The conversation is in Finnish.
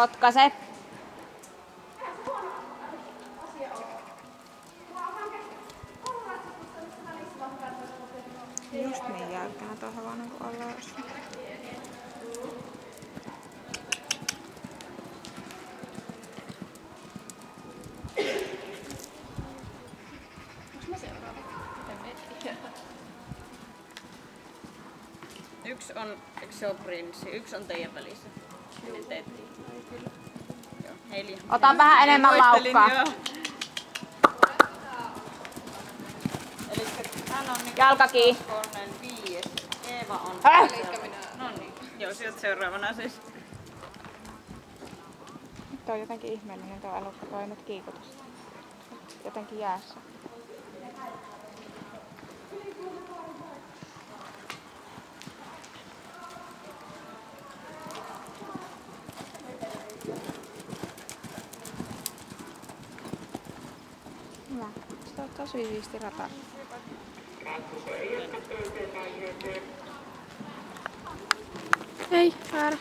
Potkaset. Just niin jäykkänä tuo hevonen kun ollaan. Yksi on, eikö se ole prinssi? Yksi on teidän välissä. Miten teettiin? Joo, Heili. Otan vähän enemmän laukkaa. Elikkä hän on niin Jalka kiinni. Kornel 5. Eeva on. No niin. Joo, sieltä seuraavana siis. Tuo on jotenkin ihmeellinen tuo elukka, tuo ei nyt kiikuta. Jotenkin jäässä. Hyvä. Se on tosi siisti rata. Ei, väärä.